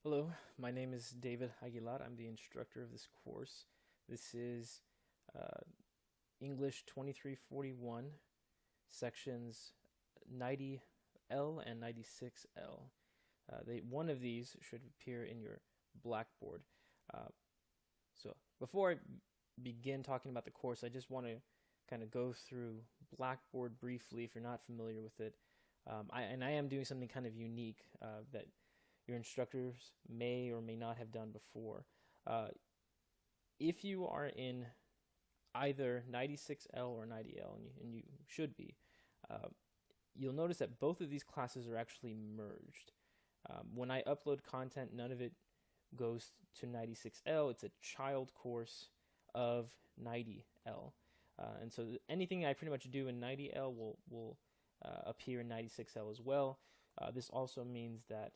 Hello, my name is David Aguilar. I'm the instructor of this course. This is uh, English 2341, sections 90L and 96L. One of these should appear in your Blackboard. Uh, so before I begin talking about the course, I just want to kind of go through Blackboard briefly if you're not familiar with it. I am doing something kind of unique that your instructors may or may not have done before. If you are in either 96L or 90L, and you should be, uh, you'll notice that both of these classes are actually merged. When I upload content, none of it goes to 96L. It's a child course of 90L. And so anything I pretty much do in 90L will appear in 96L as well. This also means that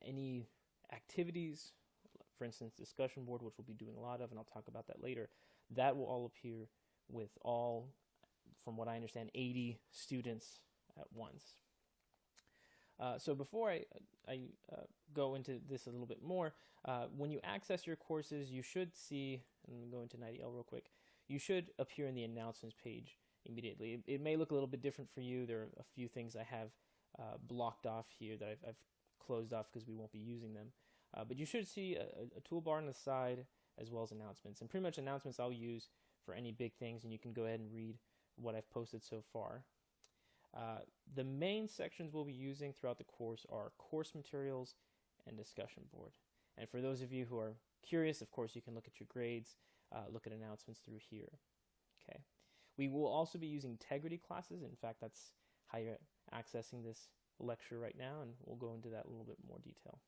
any activities, for instance, discussion board, which we'll be doing a lot of, and I'll talk about that later, that will all appear with all, from what I understand, 80 students at once. So before I go into this a little bit more, when you access your courses, you should see, and I'm going to go into 90L real quick, you should appear in the announcements page immediately. It may look a little bit different for you. There are a few things I have blocked off here that I've closed off because we won't be using them. But you should see a toolbar on the side as well as announcements. And pretty much announcements I'll use for any big things, and you can go ahead and read what I've posted so far. The main sections we'll be using throughout the course are course materials and discussion board. And for those of you who are curious, of course, you can look at your grades, look at announcements through here. Okay. We will also be using integrity classes. In fact, that's how you're accessing this lecture right now, and we'll go into that in a little bit more detail.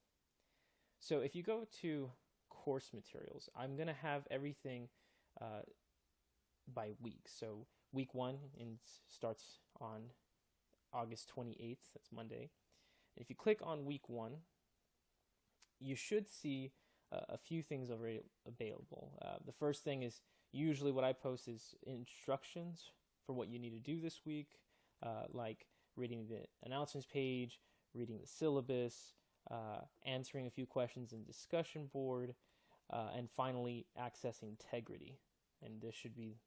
So if you go to course materials, I'm going to have everything by week. So week 1 starts on August 28th, that's Monday. And if you click on week 1, you should see a few things already available. The first thing is usually what I post is instructions for what you need to do this week, like reading the announcements page, reading the syllabus, answering a few questions in discussion board, and finally accessing Tegrity. And this should be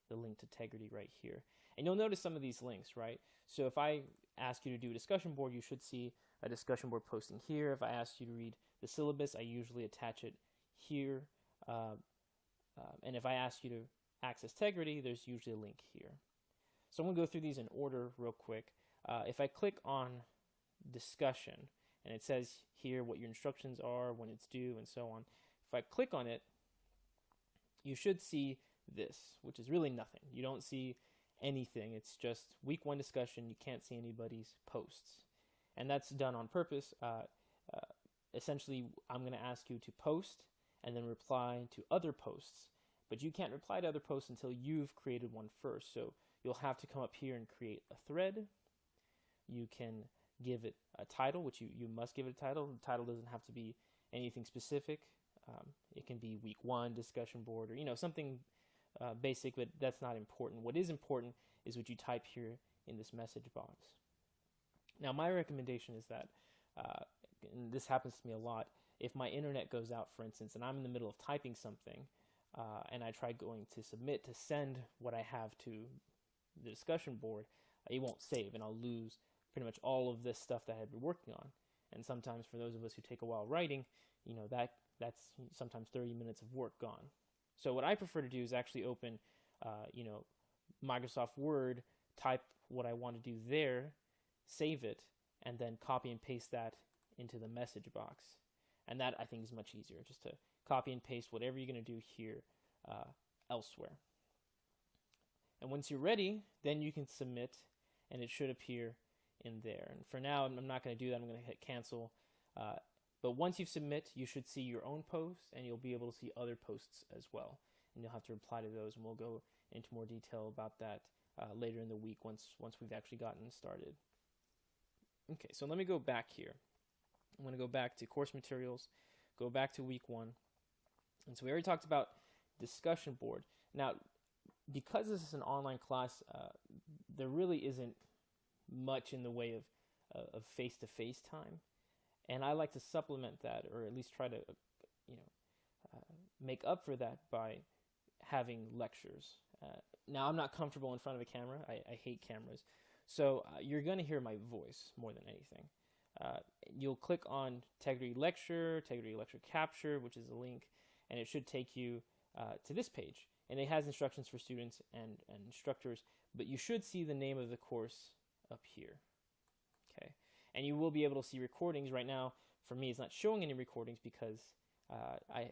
the link to Tegrity right here. And you'll notice some of these links, right? So if I ask you to do a discussion board, you should see a discussion board posting here. If I ask you to read the syllabus, I usually attach it here. And if I ask you to access Tegrity, there's usually a link here. So I'm going to go through these in order real quick. If I click on discussion, and it says here what your instructions are, when it's due, and so on. If I click on it, you should see this, which is really nothing. You don't see anything. It's just week 1 discussion. You can't see anybody's posts. And that's done on purpose. Essentially, I'm going to ask you to post and then reply to other posts. But you can't reply to other posts until you've created one first. So you'll have to come up here and create a thread. You can give it a title, which you must give it a title. The title doesn't have to be anything specific. It can be week 1 discussion board, or something basic, but that's not important. What is important is what you type here in this message box. Now, my recommendation is that, and this happens to me a lot, if my internet goes out, for instance, and I'm in the middle of typing something, and I try going to submit to send what I have to the discussion board, it won't save, and I'll lose pretty much all of this stuff that I had been working on. And sometimes for those of us who take a while writing, that's sometimes 30 minutes of work gone. So what I prefer to do is actually open, Microsoft Word, type what I want to do there, save it, and then copy and paste that into the message box. And that, I think, is much easier, just to copy and paste whatever you're going to do here elsewhere. And once you're ready, then you can submit, and it should appear in there. And for now, I'm not going to do that. I'm going to hit cancel. But once you submit, you should see your own posts, and you'll be able to see other posts as well. And you'll have to reply to those, and we'll go into more detail about that later in the week once we've actually gotten started. Okay, so let me go back here. I'm going to go back to course materials, go back to week 1. And so we already talked about discussion board. Now, because this is an online class, there really isn't much in the way of face-to-face time. And I like to supplement that, or at least try to, make up for that by having lectures. Now, I'm not comfortable in front of a camera. I hate cameras. So you're going to hear my voice more than anything. You'll click on Tegrity Lecture Capture, which is a link, and it should take you to this page. And it has instructions for students and instructors, but you should see the name of the course up here. Okay, and you will be able to see recordings. Right now, for me, it's not showing any recordings because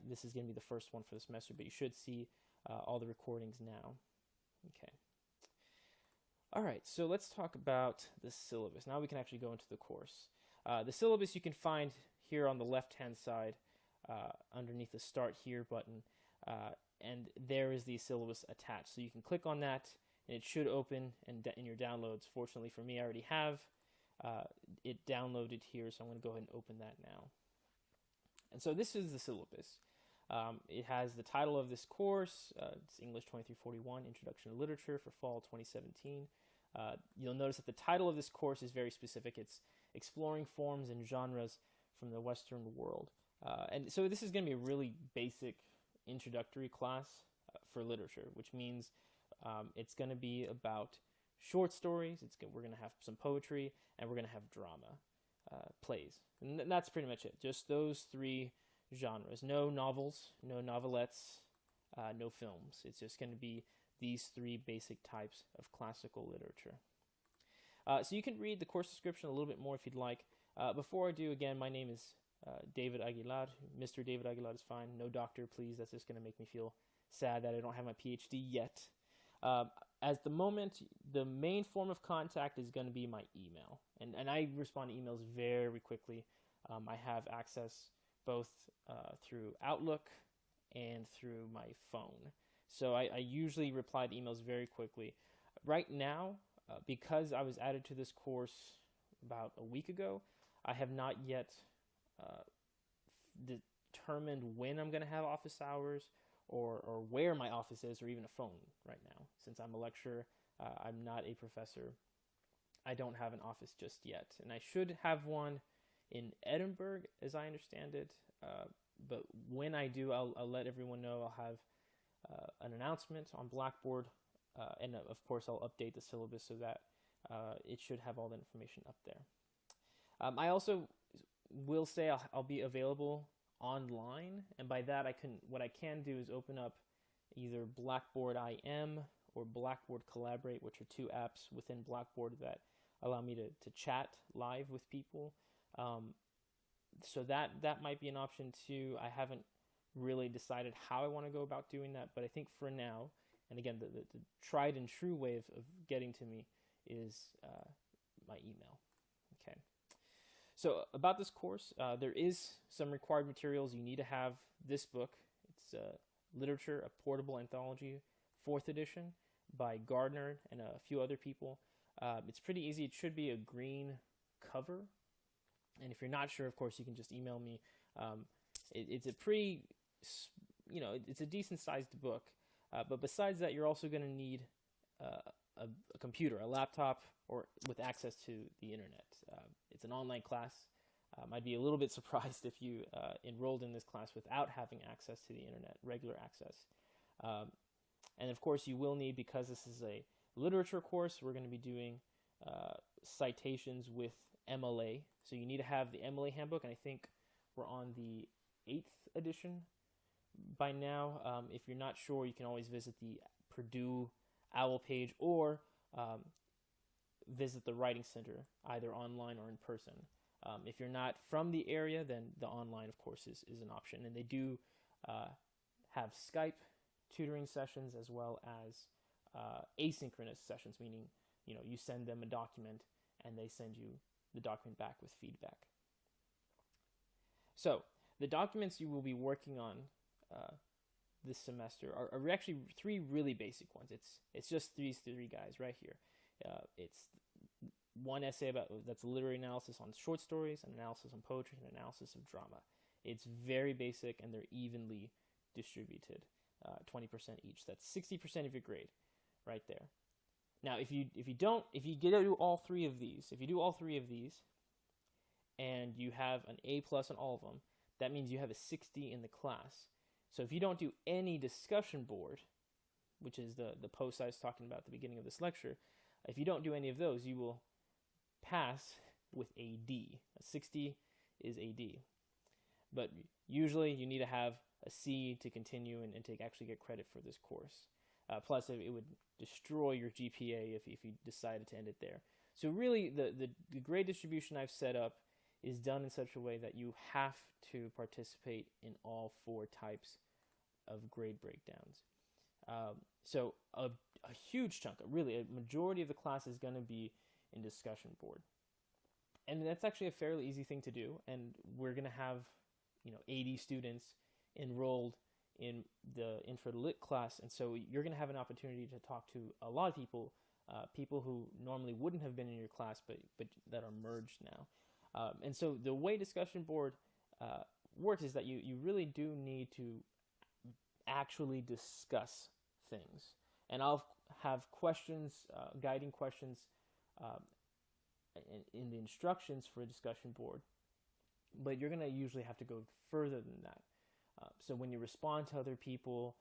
this is going to be the first one for the semester, but you should see all the recordings now. Okay. All right, so let's talk about the syllabus. Now we can actually go into the course. The syllabus you can find here on the left-hand side underneath the Start Here button, and there is the syllabus attached. So you can click on that, and it should open in your downloads. Fortunately for me, I already have it downloaded here, so I'm going to go ahead and open that now. And so this is the syllabus. It has the title of this course. It's English 2341, Introduction to Literature for Fall 2017. You'll notice that the title of this course is very specific. It's Exploring Forms and Genres from the Western World. And so this is going to be a really basic introductory class for literature, which means it's going to be about short stories. We're going to have some poetry, and we're going to have drama, plays. And that's pretty much it. Just those three genres. No novels, no novelettes, no films. It's just going to be these three basic types of classical literature. So you can read the course description a little bit more if you'd like. Before I do, again, my name is David Aguilar. Mr. David Aguilar is fine. No doctor, please. That's just going to make me feel sad that I don't have my PhD yet. At the moment, the main form of contact is going to be my email. And I respond to emails very quickly. I have access both through Outlook and through my phone. So I usually reply to emails very quickly. Right now, because I was added to this course about a week ago, I have not yet determined when I'm going to have office hours or where my office is, or even a phone right now. Since I'm a lecturer, I'm not a professor. I don't have an office just yet. And I should have one in Edinburgh, as I understand it. But when I do, I'll let everyone know. I'll have an announcement on Blackboard, and of course I'll update the syllabus so that it should have all the information up there. I also will say I'll be available online, and by that what I can do is open up either Blackboard IM or Blackboard Collaborate, which are two apps within Blackboard that allow me to chat live with people. So that might be an option too. I haven't really decided how I want to go about doing that, but I think for now, and again, the tried and true way of getting to me is my email. Okay. So about this course, there is some required materials. You need to have this book. It's Literature, a Portable Anthology, 4th edition by Gardner and a few other people. It's pretty easy. It should be a green cover. And if you're not sure, of course, you can just email me. It's a pretty, it's a decent-sized book. But besides that, you're also going to need a computer, a laptop, or with access to the internet. It's an online class. I'd be a little bit surprised if you enrolled in this class without having access to the internet, regular access. And of course, you will need, because this is a literature course, we're going to be doing citations with MLA. So you need to have the MLA handbook, and I think we're on the 8th edition by now. If you're not sure, you can always visit the Purdue OWL page or visit the Writing Center, either online or in person. If you're not from the area, then the online, of course, is an option. And they do have Skype tutoring sessions as well as asynchronous sessions, meaning you send them a document and they send you the document back with feedback. So the documents you will be working on this semester are actually three really basic ones. It's just these three guys right here. It's one essay that's a literary analysis on short stories, an analysis on poetry, and an analysis of drama. It's very basic, and they're evenly distributed, 20% each. That's 60% of your grade, right there. Now, if you do all three of these, and you have an A+ on all of them, that means you have a 60 in the class. So if you don't do any discussion board, which is the post I was talking about at the beginning of this lecture, if you don't do any of those, you will pass with a D. A 60 is a D. But usually you need to have a C to continue and to actually get credit for this course. Plus, it would destroy your GPA if you decided to end it there. So really, the grade distribution I've set up is done in such a way that you have to participate in all 4 types of grade breakdowns. So a huge chunk, really a majority of the class is going to be in discussion board. And that's actually a fairly easy thing to do. And we're going to have 80 students enrolled in the Intro to Lit class. And so you're going to have an opportunity to talk to a lot of people, people who normally wouldn't have been in your class, but that are merged now. And so the way discussion board works is that you really do need to actually discuss things. And I'll have questions, guiding questions in the instructions for a discussion board, but you're going to usually have to go further than that. So when you respond to other people,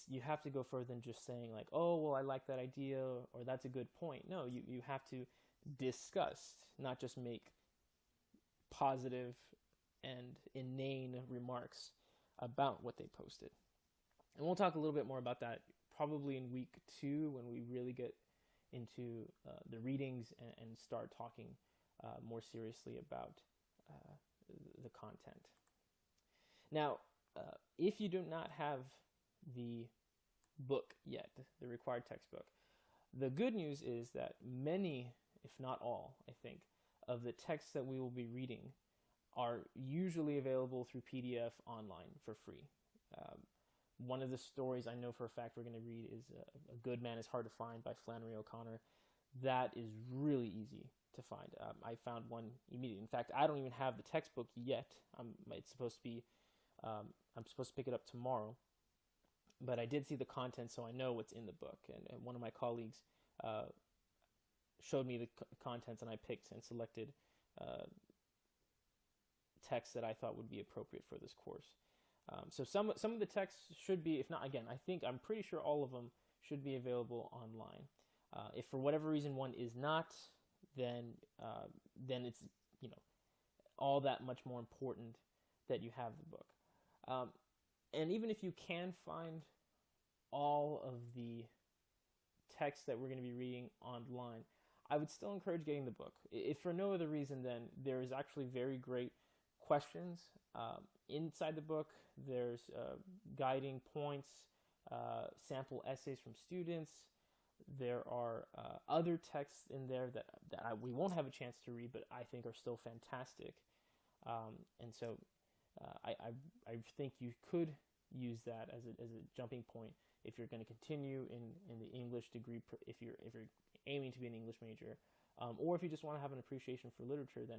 you have to go further than just saying like, oh, well, I like that idea, or that's a good point. No, you have to discuss, not just make positive and inane remarks about what they posted. And we'll talk a little bit more about that probably in week 2 when we really get into the readings and start talking more seriously about the content. Now, if you do not have the book yet, the required textbook, the good news is that many, if not all, I think, of the texts that we will be reading are usually available through PDF online for free. One of the stories I know for a fact we're going to read is A Good Man is Hard to Find by Flannery O'Connor. That is really easy to find. I found one immediately. In fact, I don't even have the textbook yet. It's supposed to be, I'm supposed to pick it up tomorrow. But I did see the content, so I know what's in the book. And one of my colleagues showed me the contents, and I picked and selected texts that I thought would be appropriate for this course. So some of the texts should be, if not, again, I'm pretty sure all of them should be available online. If for whatever reason one is not, then it's all that much more important that you have the book. And even if you can find all of the texts that we're going to be reading online, I would still encourage getting the book. If for no other reason, then there is actually very great questions inside the book. There's guiding points, sample essays from students. There are other texts in there that we won't have a chance to read, but I think are still fantastic. And so I think you could use that as a jumping point if you're going to continue in the English degree, if you're aiming to be an English major, or if you just want to have an appreciation for literature, then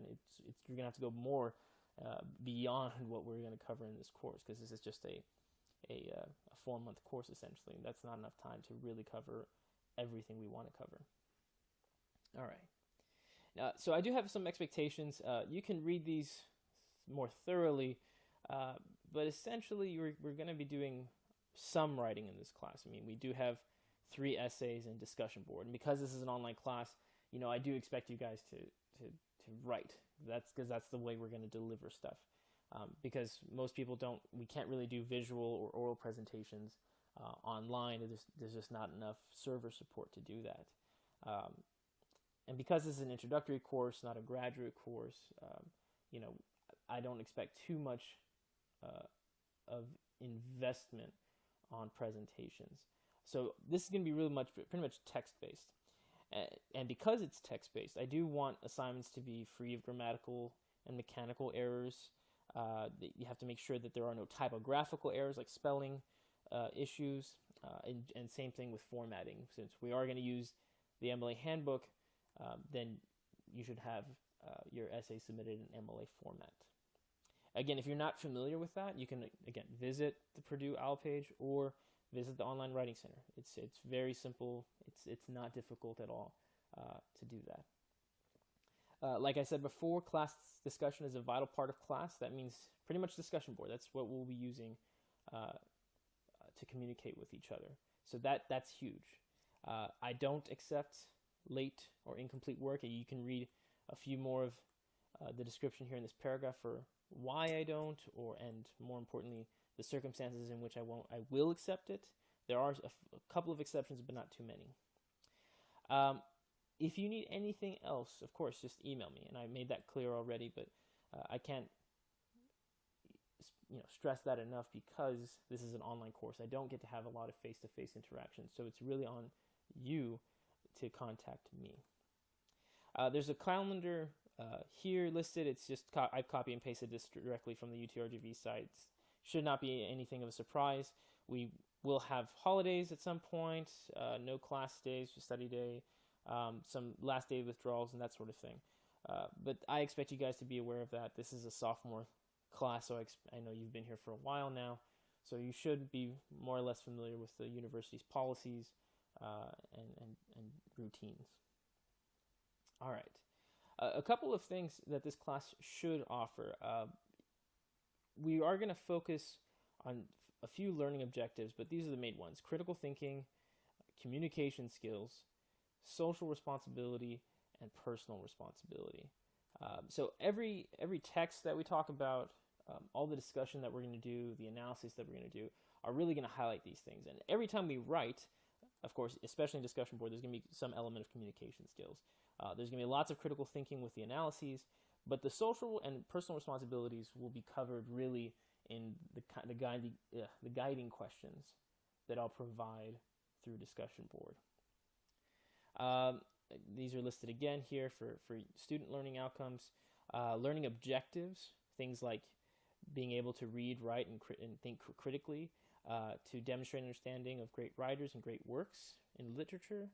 you're going to have to go more beyond what we're going to cover in this course, because this is just a 4-month course essentially. That's not enough time to really cover everything we want to cover. All right. So I do have some expectations. You can read these more thoroughly, but essentially we're going to be doing some writing in this class. I mean, we do have 3 essays and discussion board, and because this is an online class, I do expect you guys to write. That's because that's the way we're going to deliver stuff. Because most people we can't really do visual or oral presentations online. There's just not enough server support to do that. And because this is an introductory course, not a graduate course, I don't expect too much of investment on presentations. So this is going to be pretty much text-based. And because it's text-based, I do want assignments to be free of grammatical and mechanical errors. You have to make sure that there are no typographical errors like spelling issues, and same thing with formatting. Since we are going to use the MLA handbook, then you should have your essay submitted in MLA format. Again, if you're not familiar with that, you can, again, visit the Purdue OWL page or visit the Online Writing Center. It's very simple. It's not difficult at all to do that. Like I said before, class discussion is a vital part of class. That means pretty much discussion board. That's what we'll be using to communicate with each other. So that's huge. I don't accept late or incomplete work. You can read a few more of the description here in this paragraph for why I don't, and more importantly, the circumstances in which I will accept it. There are a couple of exceptions, but not too many. If you need anything else, of course, just email me. And I made that clear already, but I can't stress that enough because this is an online course. I don't get to have a lot of face-to-face interaction, so it's really on you to contact me. There's a calendar here listed. It's just I've copy and pasted this directly from the UTRGV site. Should not be anything of a surprise. We will have holidays at some point, no class days, just study day, some last day withdrawals and that sort of thing. But I expect you guys to be aware of that. This is a sophomore class, so I know you've been here for a while now, so you should be more or less familiar with the university's policies and routines. All right. A couple of things that this class should offer. We are going to focus on a few learning objectives, but these are the main ones: critical thinking, communication skills, social responsibility, and personal responsibility. So every text that we talk about, all the discussion that we're going to do, the analysis that we're going to do, are really going to highlight these things. And every time we write, of course, especially in discussion board, there's going to be some element of communication skills. There's going to be lots of critical thinking with the analyses, but the social and personal responsibilities will be covered really in the guiding questions that I'll provide through discussion board. These are listed again here for student learning outcomes, learning objectives, things like being able to read, write, and think critically, to demonstrate understanding of great writers and great works in literature,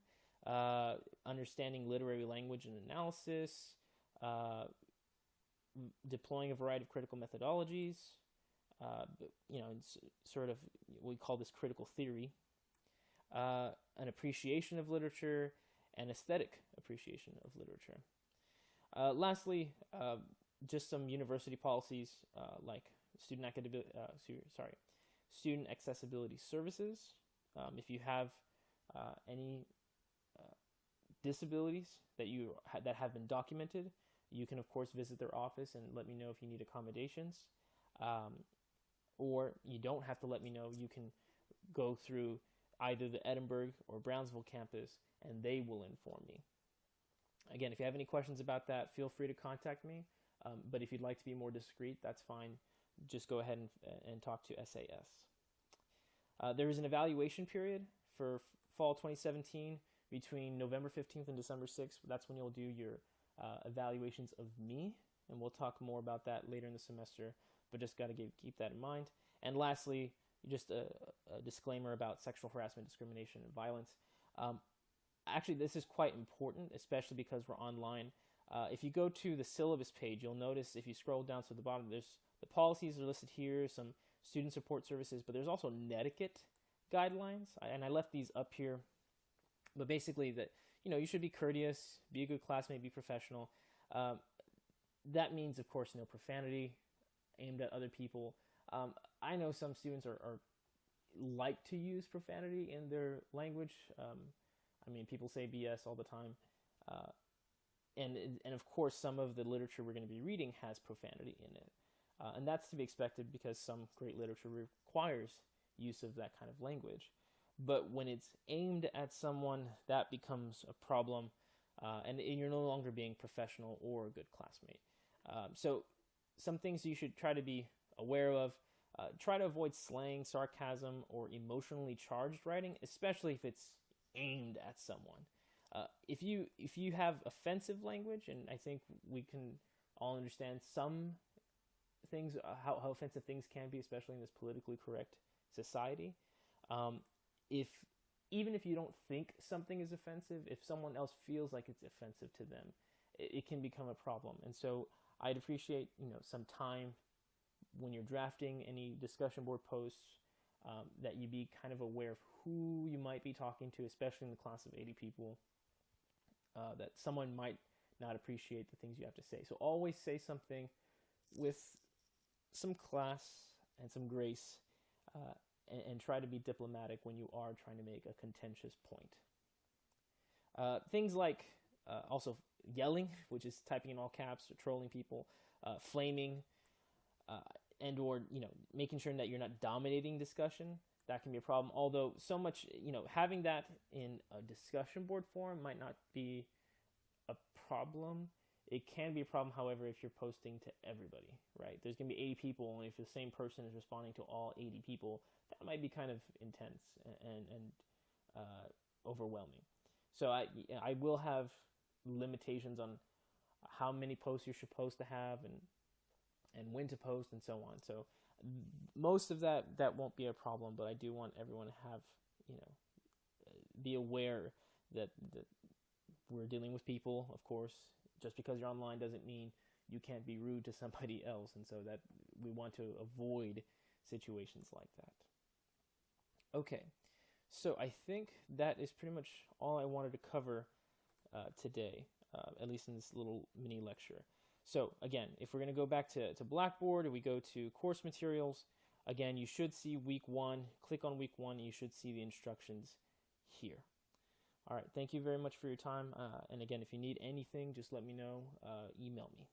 understanding literary language and analysis, deploying a variety of critical methodologies, sort of, we call this critical theory, an appreciation of literature, and aesthetic appreciation of literature. Lastly, just some university policies like student accessibility services. If you have any disabilities that have been documented, you can of course visit their office and let me know if you need accommodations. Or you don't have to let me know. You can go through either the Edinburgh or Brownsville campus and they will inform me. Again, if you have any questions about that, feel free to contact me. But if you'd like to be more discreet, that's fine. Just go ahead and talk to SAS. There is an evaluation period for fall 2017 between November 15th and December 6th. That's when you'll do your evaluations of me, and we'll talk more about that later in the semester, but just got to keep that in mind. And lastly, just a disclaimer about sexual harassment, discrimination, and violence. Actually, this is quite important, especially because we're online. If you go to the syllabus page, you'll notice if you scroll down to the bottom, there's the policies are listed here, some student support services, but there's also netiquette guidelines, and I left these up here. But basically, that you should be courteous, be a good classmate, be professional. That means, of course, no profanity aimed at other people. I know some students are like to use profanity in their language. People say BS all the time. And of course, some of the literature we're going to be reading has profanity in it. And that's to be expected because some great literature requires use of that kind of language. But when it's aimed at someone, that becomes a problem, and you're no longer being professional or a good classmate. So some things you should try to be aware of. Try to avoid slang, sarcasm, or emotionally charged writing, especially if it's aimed at someone. If you have offensive language, and I think we can all understand some things, how offensive things can be, especially in this politically correct society. Even if you don't think something is offensive, if someone else feels like it's offensive to them, it can become a problem. And so I'd appreciate some time when you're drafting any discussion board posts, that you be kind of aware of who you might be talking to, especially in the class of 80 people, that someone might not appreciate the things you have to say. So always say something with some class and some grace, and try to be diplomatic when you are trying to make a contentious point. Things like also yelling, which is typing in all caps or trolling people, flaming, and or making sure that you're not dominating discussion. That can be a problem. Although so much, having that in a discussion board form might not be a problem. It can be a problem, however, if you're posting to everybody, right? There's going to be 80 people, and if the same person is responding to all 80 people, that might be kind of intense and overwhelming. So I will have limitations on how many posts you're supposed to have and when to post and so on. So most of that won't be a problem, but I do want everyone to have, be aware that we're dealing with people, of course. Just because you're online doesn't mean you can't be rude to somebody else, and so that we want to avoid situations like that. Okay, so I think that is pretty much all I wanted to cover today, at least in this little mini lecture. So again, if we're going to go back to Blackboard and we go to course materials, again, you should see week 1. Click on week 1 and you should see the instructions here. All right, thank you very much for your time. And again, if you need anything, just let me know. Email me.